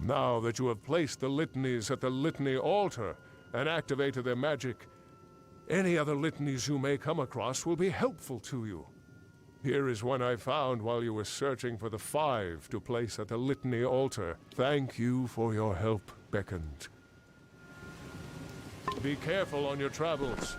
Now that you have placed the litanies at the litany altar and activated their magic, any other litanies you may come across will be helpful to you. Here is one I found while you were searching for the 5 to place at the litany altar. Thank you for your help, Beckoned. Be careful on your travels.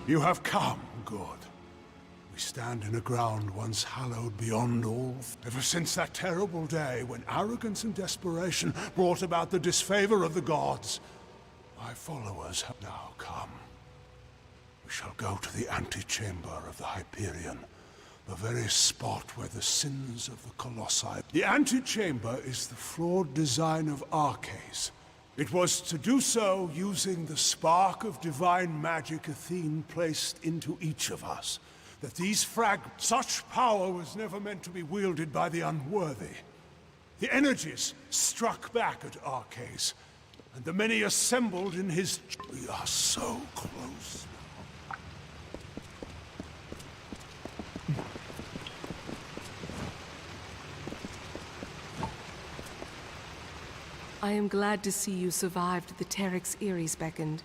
You have come, good. We stand in a ground once hallowed beyond all. Ever since that terrible day when arrogance and desperation brought about the disfavor of the gods, my followers have now come. We shall go to the antechamber of the Hyperion, the very spot where the sins of the Colossi... The antechamber is the flawed design of Arcades. It was to do so using the spark of divine magic Athene placed into each of us. That these such power was never meant to be wielded by the unworthy. The energies struck back at Arcades, and the many assembled in his... We are so close. I am glad to see you survived the Terex Eries beckoned.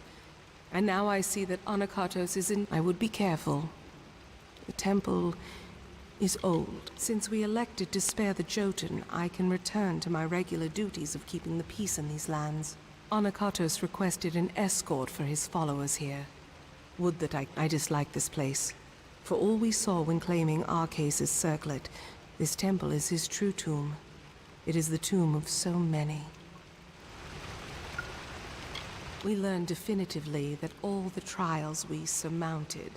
And now I see that Anakatos is in... I would be careful. The temple is old. Since we elected to spare the Jotun, I can return to my regular duties of keeping the peace in these lands. Anakatos requested an escort for his followers here. Would that I dislike this place. For all we saw when claiming Arcades' circlet, this temple is his true tomb. It is the tomb of so many. We learned definitively that all the trials we surmounted,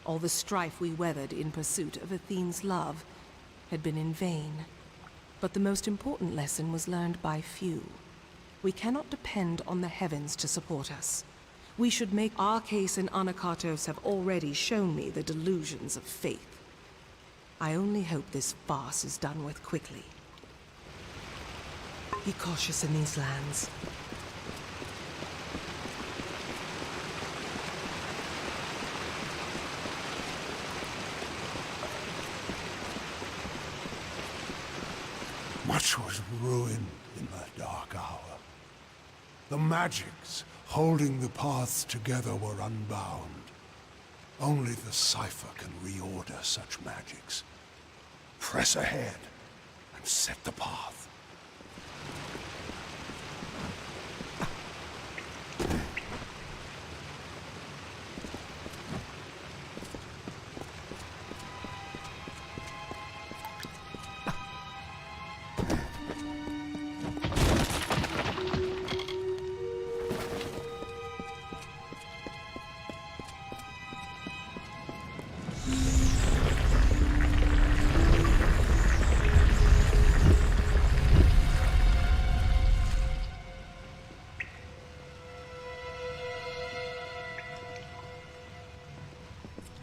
all the strife we weathered in pursuit of Athene's love, had been in vain. But the most important lesson was learned by few. We cannot depend on the heavens to support us. We should make Arcades and Anakatos have already shown me the delusions of faith. I only hope this farce is done with quickly. Be cautious in these lands. Much was ruined in that dark hour. The magics holding the paths together were unbound. Only the cipher can reorder such magics. Press ahead and set the path.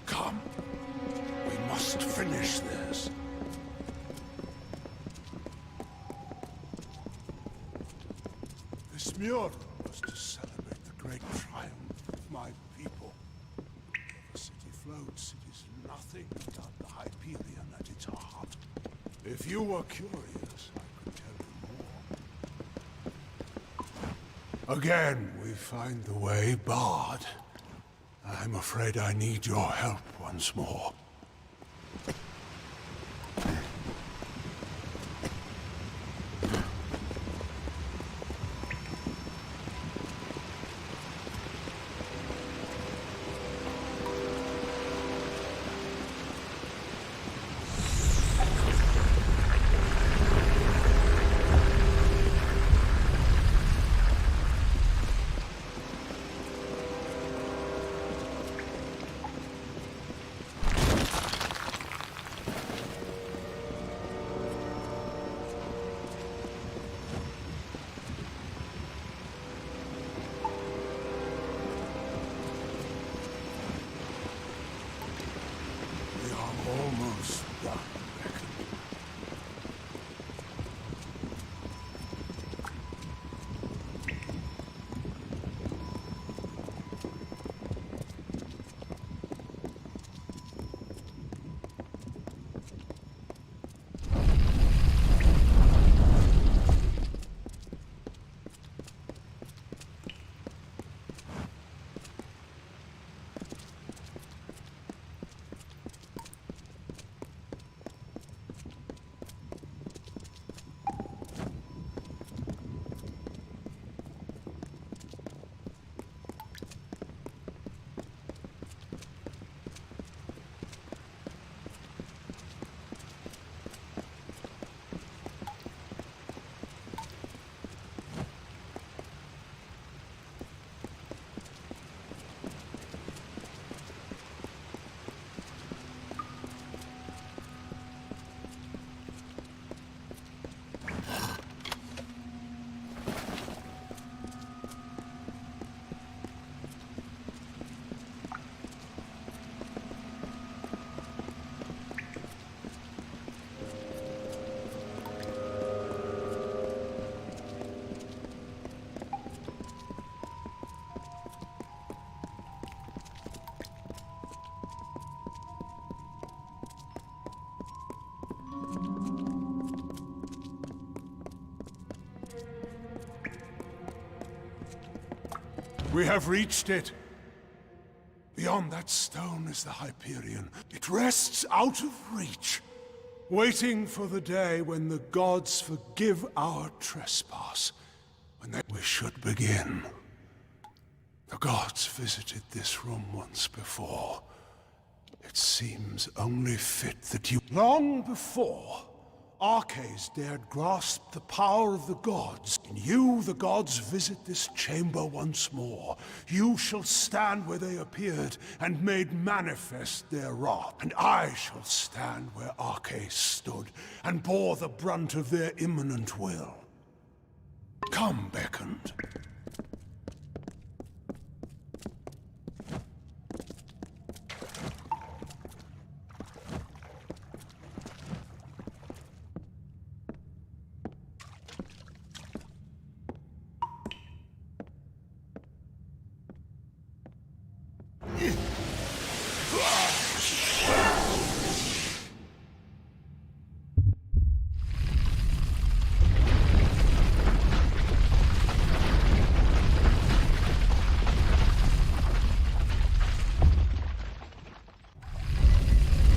Come. We must finish this. This mural was to celebrate the great triumph of my people. The city floats, it is nothing without the Hyperion at its heart. If you were curious, I could tell you more. Again, we find the way barred. I'm afraid I need your help once more. We have reached it. Beyond that stone is the Hyperion. It rests out of reach, waiting for the day when the gods forgive our trespass. We should begin. The gods visited this room once before. It seems only fit that you... Long before Arches dared grasp the power of the gods, and you, the gods, visit this chamber once more. You shall stand where they appeared, and made manifest their wrath. And I shall stand where Arches stood, and bore the brunt of their imminent will. Come, beckoned.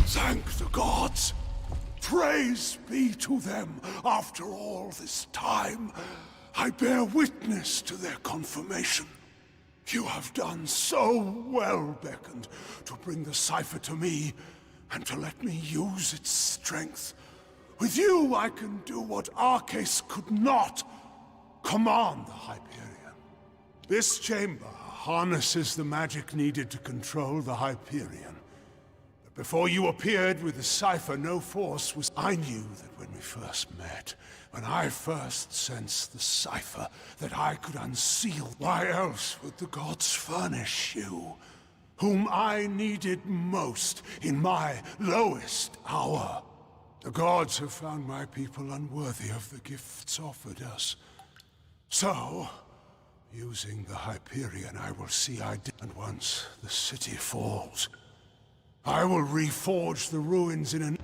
Thank the gods! Praise be to them after all this time. I bear witness to their confirmation. You have done so well, Beckoned, to bring the cipher to me, and to let me use its strength. With you, I can do what Arches could not. Command the Hyperion. This chamber harnesses the magic needed to control the Hyperion. But before you appeared with the cipher, no force was... I knew that when we first met, when I first sensed the cipher, that I could unseal. Why else would the gods furnish you, whom I needed most in my lowest hour? The gods have found my people unworthy of the gifts offered us. So, using the Hyperion, I will see I did. And once the city falls, I will reforge the ruins in an...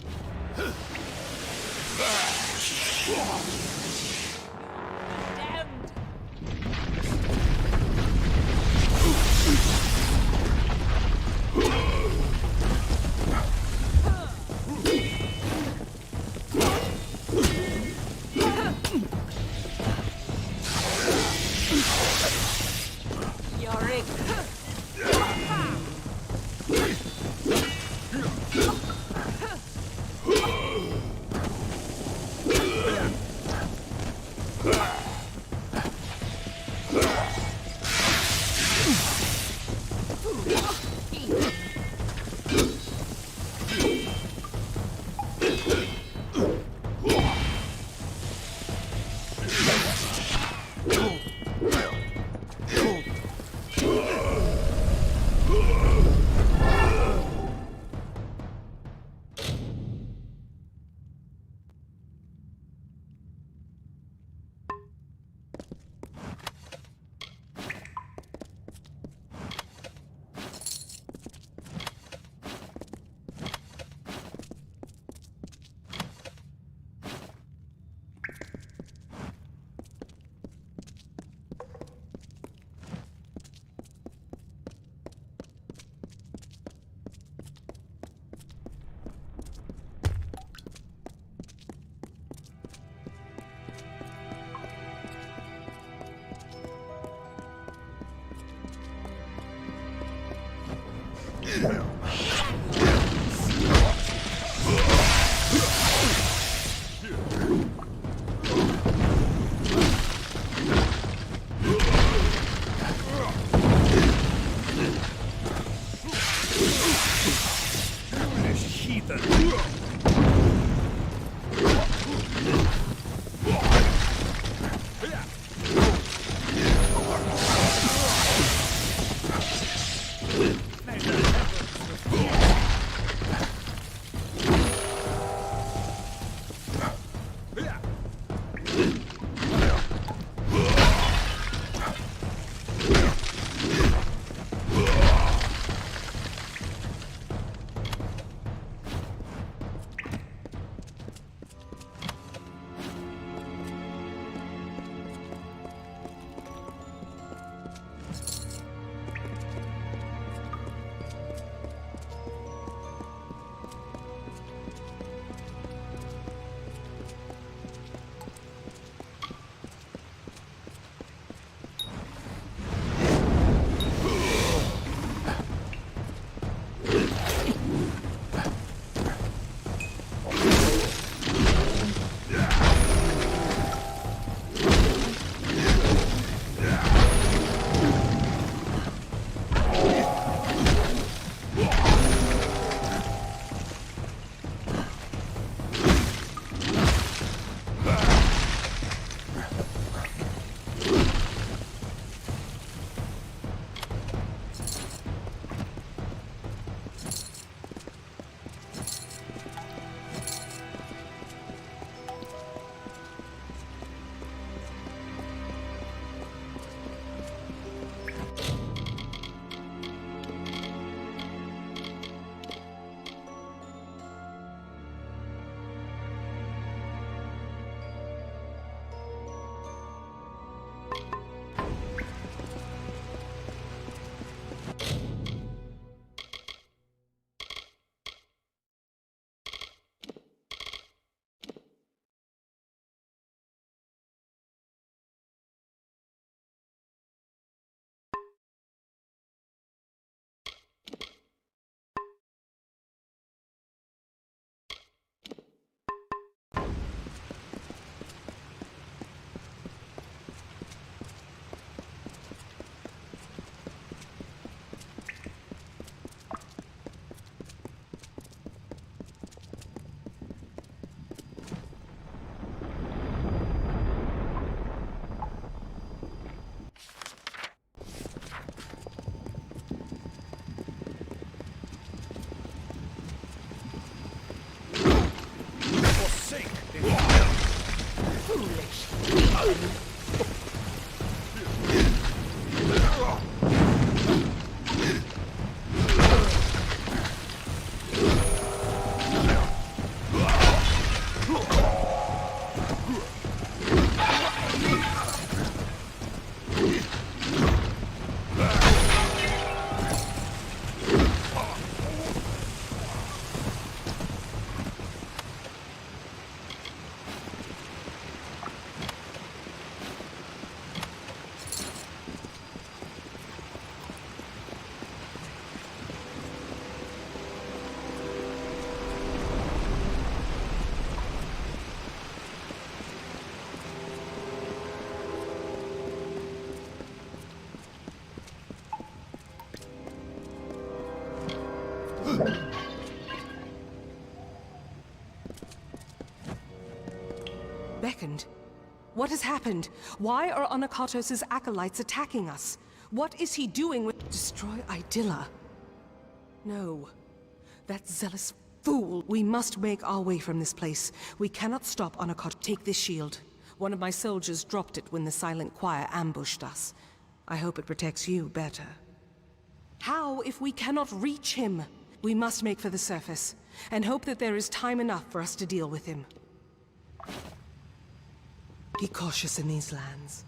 Beckoned. What has happened? Why are Onakatos' acolytes attacking us? What is he doing with— Destroy Idylla? No. That zealous fool! We must make our way from this place. We cannot stop Onakatos. Take this shield. One of my soldiers dropped it when the silent choir ambushed us. I hope it protects you better. How if we cannot reach him? We must make for the surface, and hope that there is time enough for us to deal with him. Be cautious in these lands.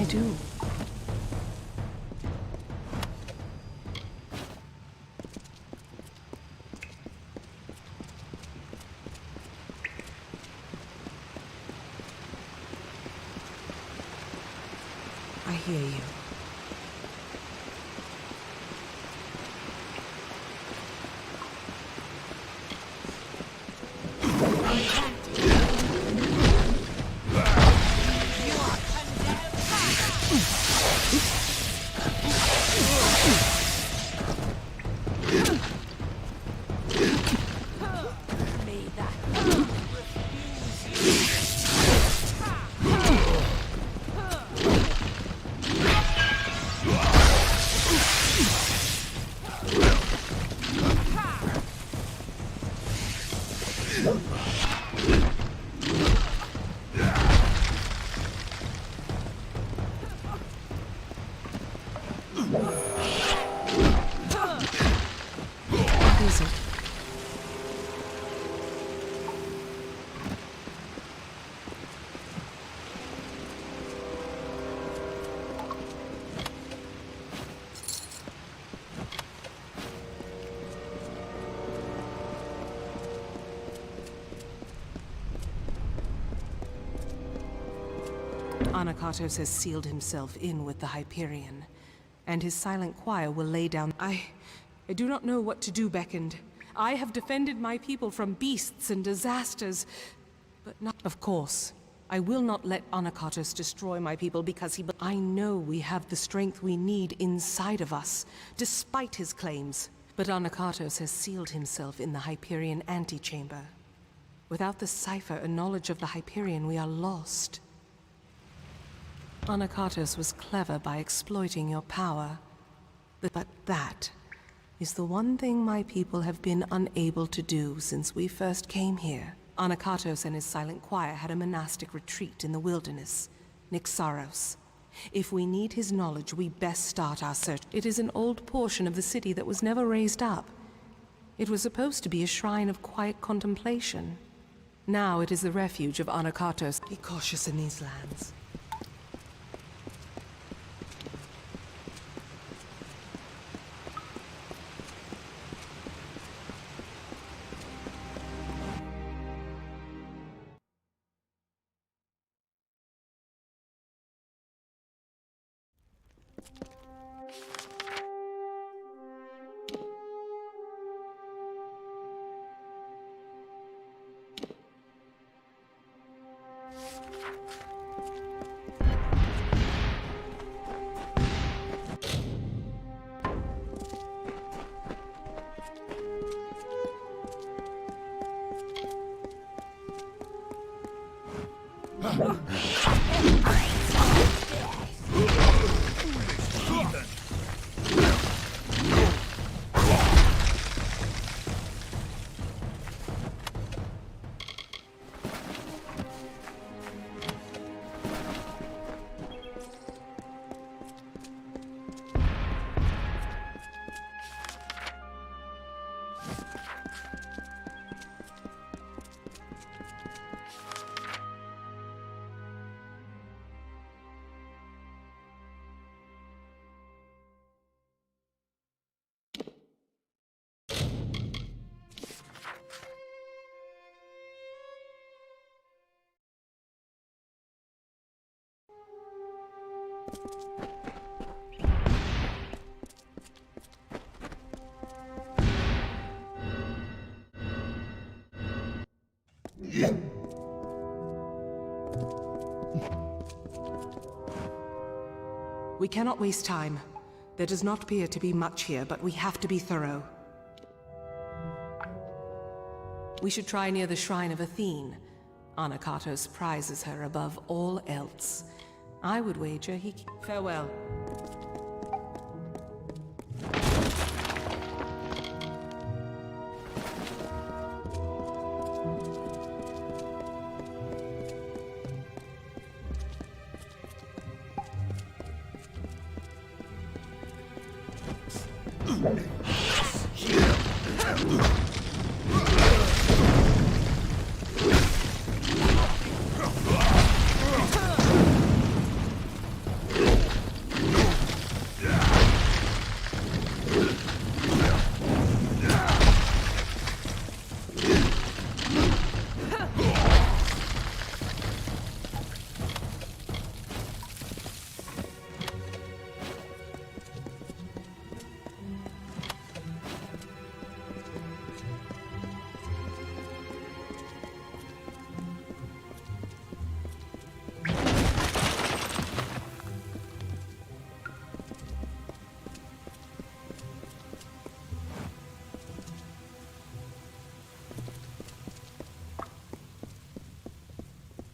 Do? I hear you. Anakatos has sealed himself in with the Hyperion, and his silent choir will lay down... I do not know what to do, Beckoned. I have defended my people from beasts and disasters, but not... Of course, I will not let Anakatos destroy my people because he... I know we have the strength we need inside of us, despite his claims. But Anakatos has sealed himself in the Hyperion antechamber. Without the cipher and knowledge of the Hyperion, we are lost. Anakatos was clever by exploiting your power. But that is the one thing my people have been unable to do since we first came here. Anakatos and his silent choir had a monastic retreat in the wilderness, Nixaros. If we need his knowledge, we best start our search. It is an old portion of the city that was never raised up. It was supposed to be a shrine of quiet contemplation. Now it is the refuge of Anakatos. Be cautious in these lands. We cannot waste time. There does not appear to be much here, but we have to be thorough. We should try near the Shrine of Athene. Anakatos prizes her above all else. I would wager he... Farewell.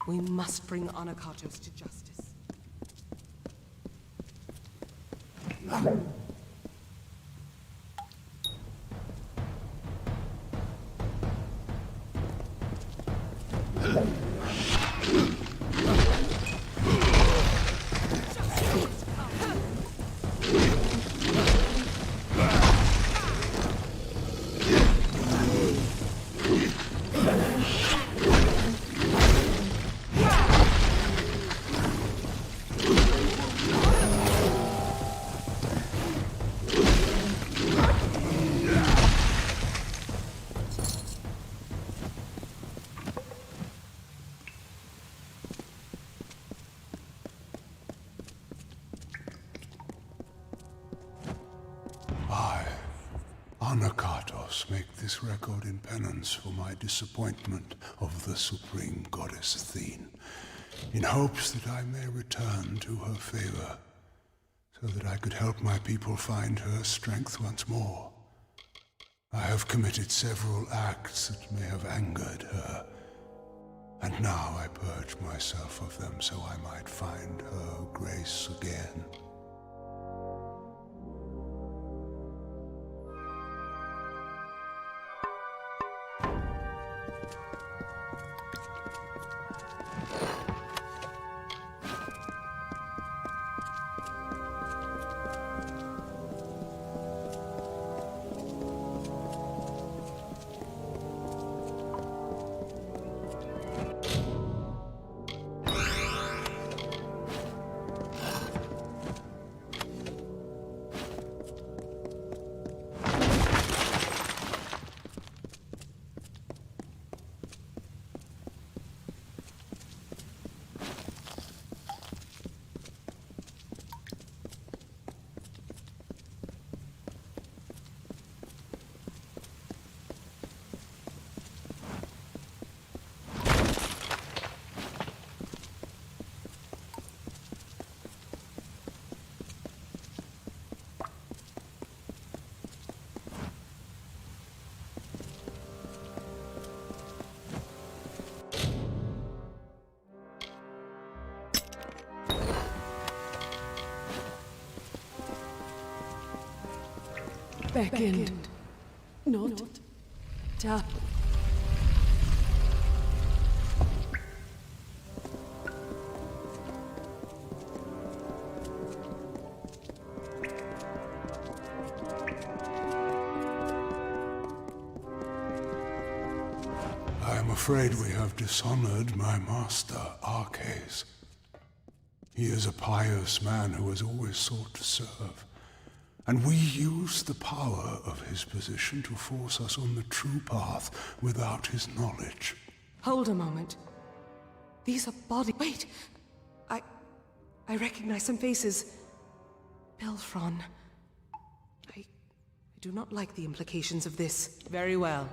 We must bring Anakatos to justice. Anakatos make this record in penance for my disappointment of the supreme goddess Athene, in hopes that I may return to her favor, so that I could help my people find her strength once more. I have committed several acts that may have angered her, and now I purge myself of them so I might find her grace again. Beckoned, not tap. I am afraid we have dishonored my master, Arcais. He is a pious man who has always sought to serve. And we use the power of his position to force us on the true path without his knowledge. Hold a moment. These are bodies. Wait! I recognize some faces. Belfron. I do not like the implications of this. Very well.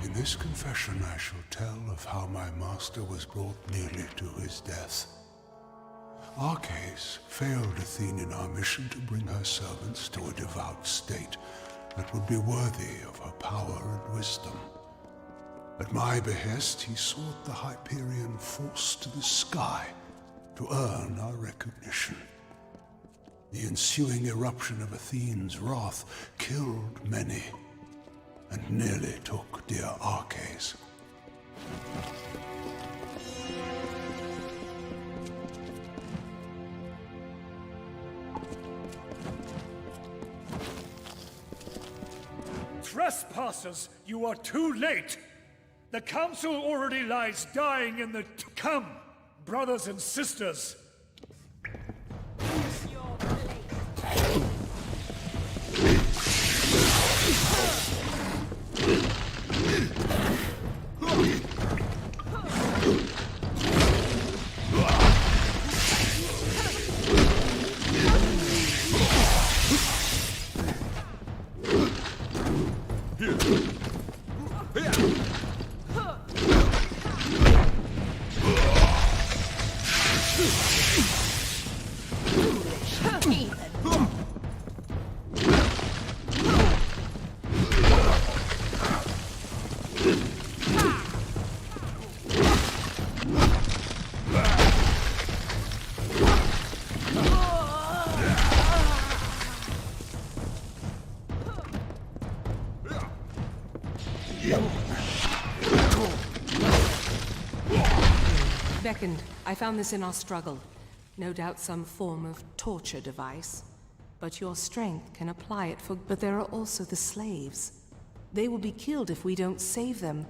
In this confession I shall tell of how my master was brought nearly to his death. Arcais failed Athene in our mission to bring her servants to a devout state that would be worthy of her power and wisdom. At my behest, he sought the Hyperion force to the sky to earn our recognition. The ensuing eruption of Athene's wrath killed many, and nearly took dear Arcais. Trespassers, you are too late! The council already lies dying in the... Come, brothers and sisters! Beckoned, I found this in our struggle. No doubt some form of torture device. But your strength can apply it for... But there are also the slaves. They will be killed if we don't save them.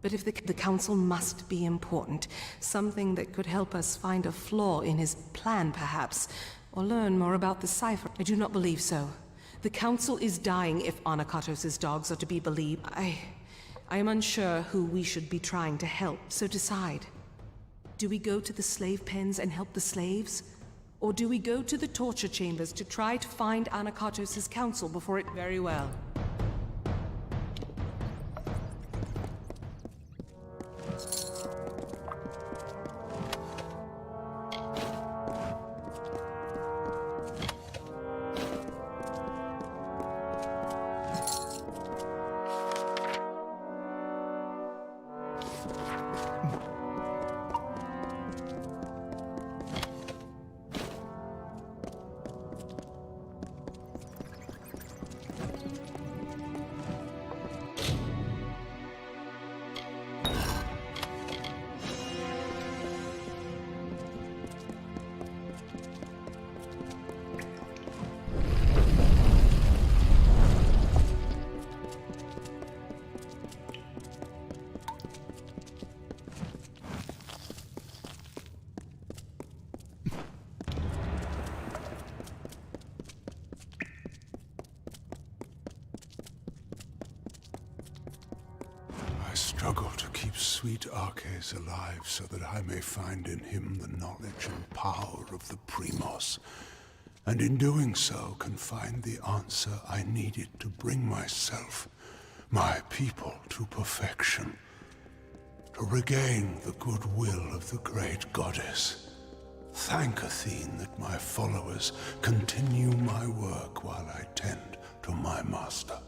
But if the Council must be important. Something that could help us find a flaw in his plan, perhaps. Or learn more about the cipher. I do not believe so. The Council is dying if Anakatos' dogs are to be believed. I am unsure who we should be trying to help, so decide. Do we go to the slave pens and help the slaves? Or do we go to the torture chambers to try to find Anakatos' council before it... Very well. Struggle to keep sweet Arches alive so that I may find in him the knowledge and power of the Primos, and in doing so can find the answer I needed to bring myself, my people, to perfection, to regain the goodwill of the great goddess. Thank Athene that my followers continue my work while I tend to my master.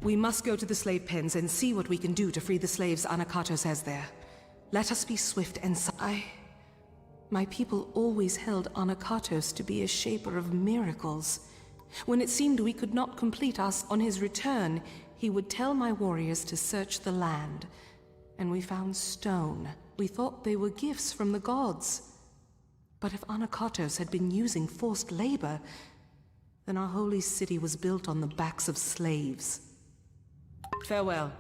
We must go to the slave pens and see what we can do to free the slaves Anakatos has there. Let us be swift and My people always held Anakatos to be a shaper of miracles. When it seemed we could not complete us on his return, he would tell my warriors to search the land. And we found stone. We thought they were gifts from the gods. But if Anakatos had been using forced labor, then our holy city was built on the backs of slaves. Farewell.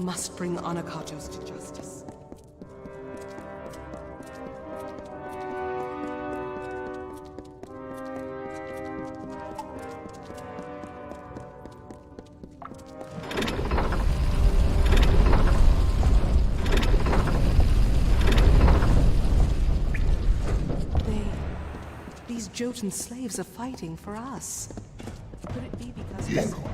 must bring Anakatos to justice. These Jotun slaves are fighting for us. Could it be because of...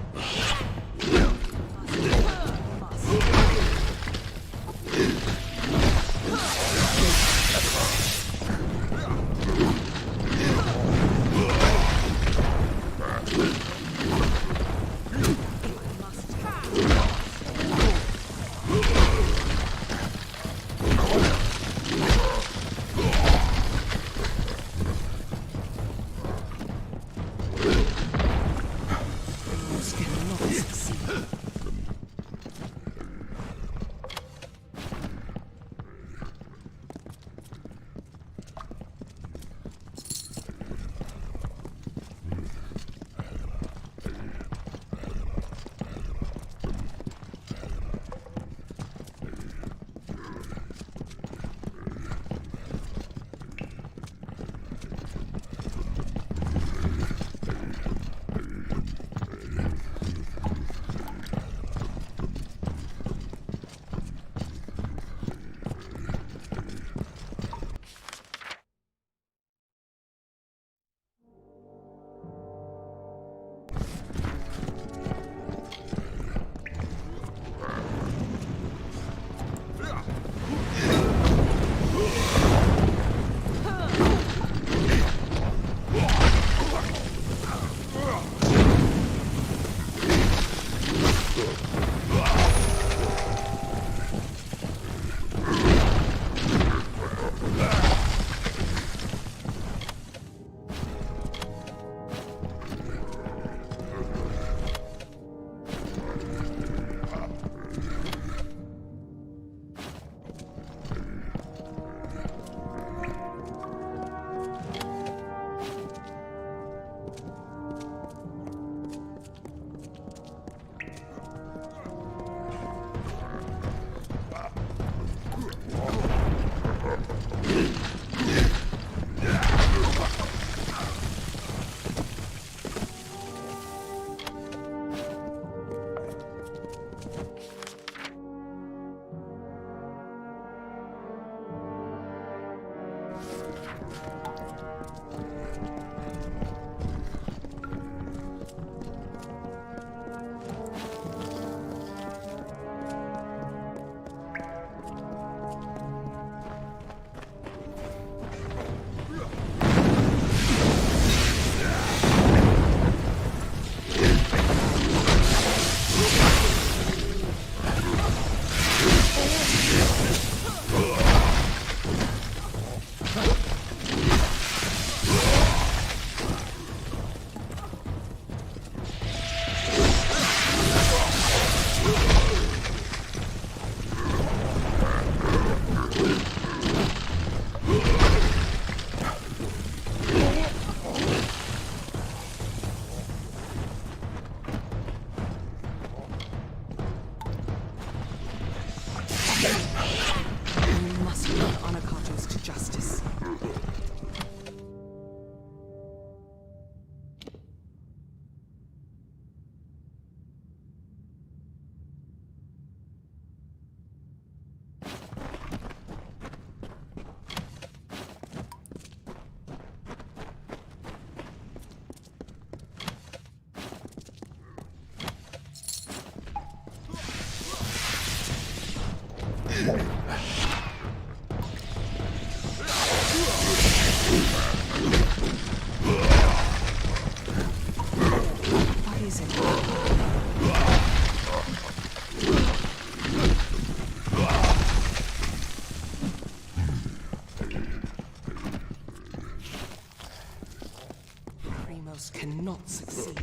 Cannot succeed.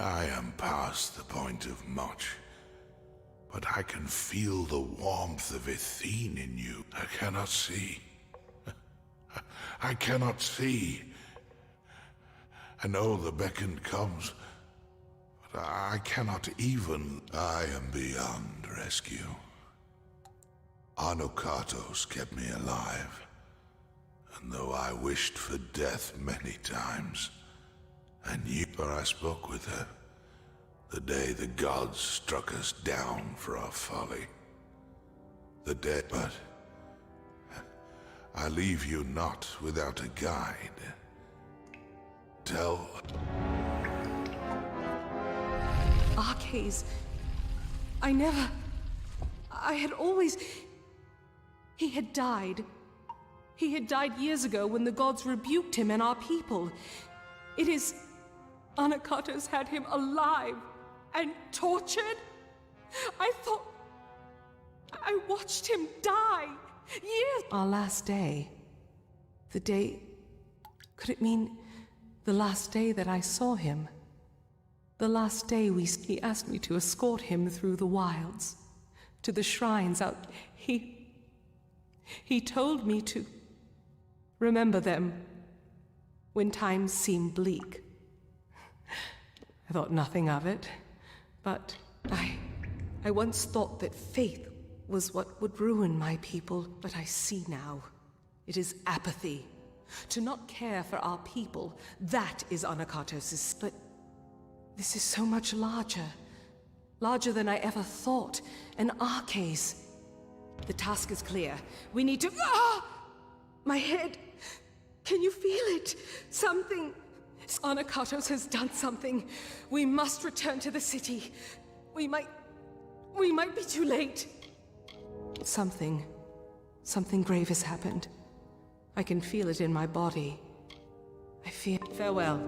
I am past the point of much, but I can feel the warmth of Athene in you. I cannot see. I cannot see. I know the beckon comes, but I cannot even. I am beyond rescue. Anukatos kept me alive, and though I wished for death many times, I knew, for I spoke with her the day the gods struck us down for our folly. The day, but I leave you not without a guide. Tell... Arcades. I had always... He had died. He had died years ago when the gods rebuked him and our people. It is... Anakatos had him alive and tortured? I thought... I watched him die. Years... Our last day. The day... Could it mean the last day that I saw him? The last day he asked me to escort him through the wilds, to the shrines out... He told me to remember them when times seemed bleak. I thought nothing of it, but I once thought that faith was what would ruin my people, but I see now. It is apathy. To not care for our people, that is Anakatos'. But this is so much larger. Larger than I ever thought. An Arcase. The task is clear. We need to... Ah! My head! Can you feel it? Something... Anakatos has done something. We must return to the city. We might be too late. Something grave has happened. I can feel it in my body. I fear... Farewell.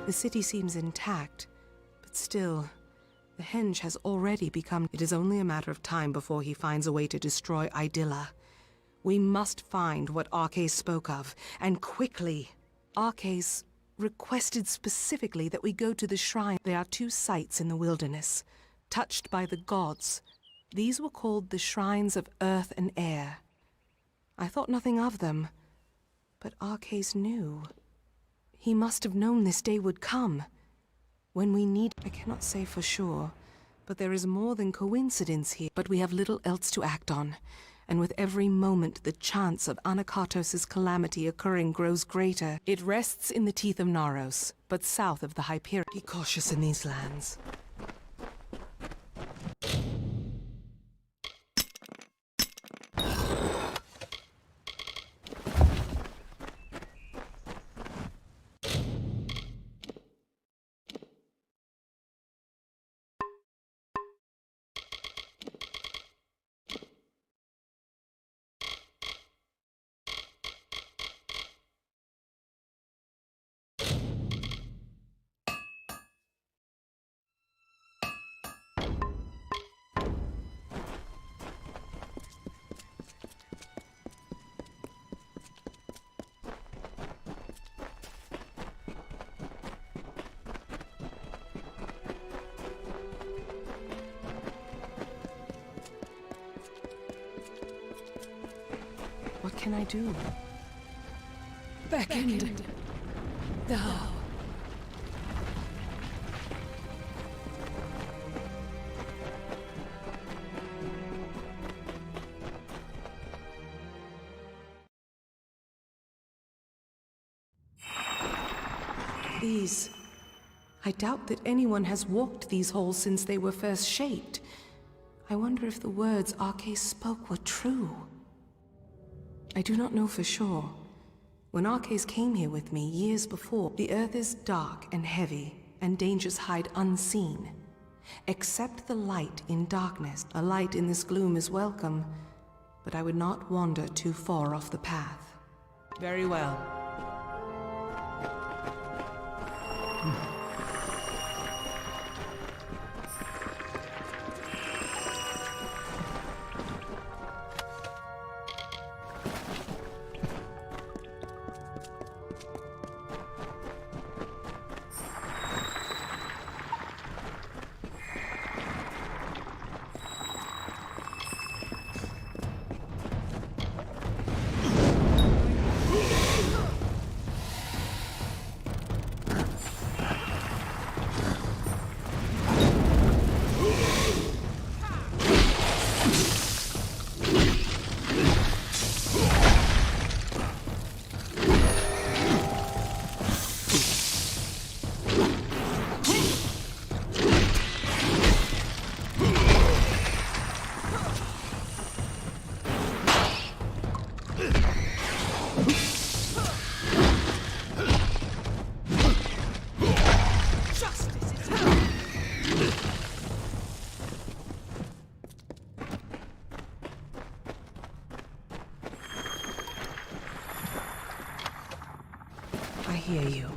The city seems intact, but still, the henge has already become... It is only a matter of time before he finds a way to destroy Idylla. We must find what Arcais spoke of, and quickly. Arcais requested specifically that we go to the shrine. There are 2 sites in the wilderness, touched by the gods. These were called the Shrines of Earth and Air. I thought nothing of them, but Arcais knew. He must have known this day would come. When we need... I cannot say for sure, but there is more than coincidence here. But we have little else to act on, and with every moment the chance of Anakatos' calamity occurring grows greater. It rests in the teeth of Naros, but south of the Hyperion. Be cautious in these lands. What can I do? Beckoned. Thou. These... I doubt that anyone has walked these halls since they were first shaped. I wonder if the words Arcais spoke were true. I do not know for sure. When Arcais came here with me years before, the earth is dark and heavy, and dangers hide unseen. Accept the light in darkness. A light in this gloom is welcome, but I would not wander too far off the path. Very well. I hear you.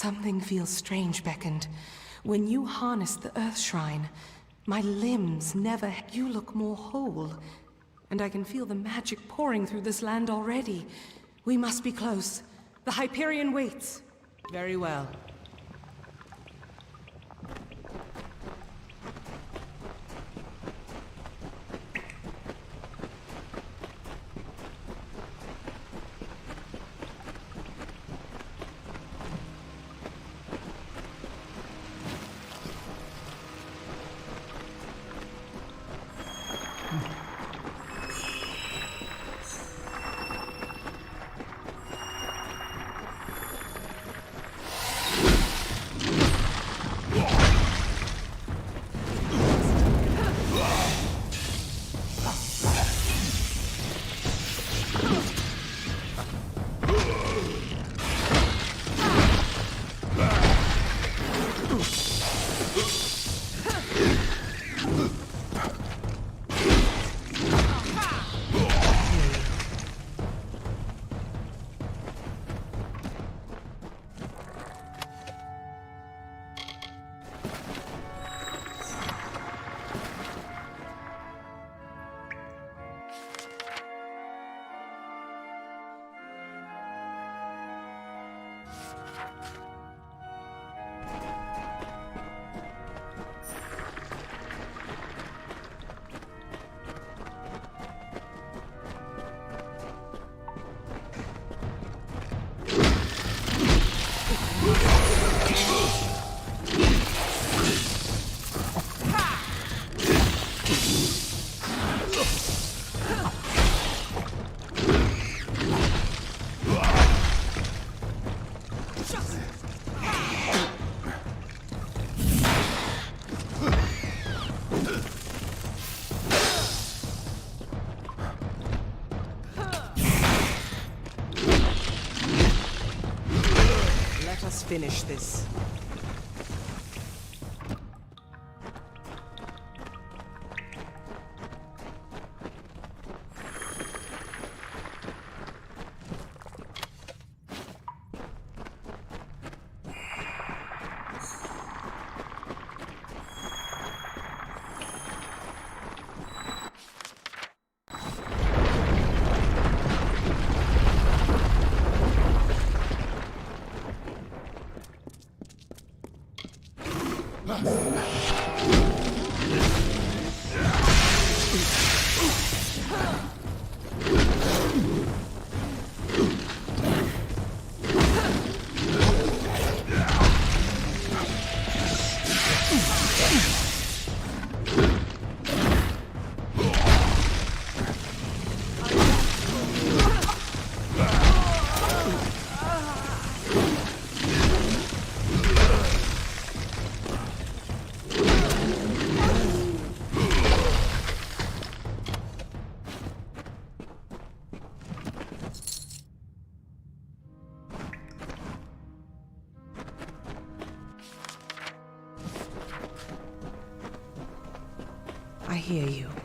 Something feels strange beckoned. When you harnessed the Earth Shrine, my limbs never... You look more whole. And I can feel the magic pouring through this land already. We must be close. The Hyperion waits. Very well. Finish this. I hear you.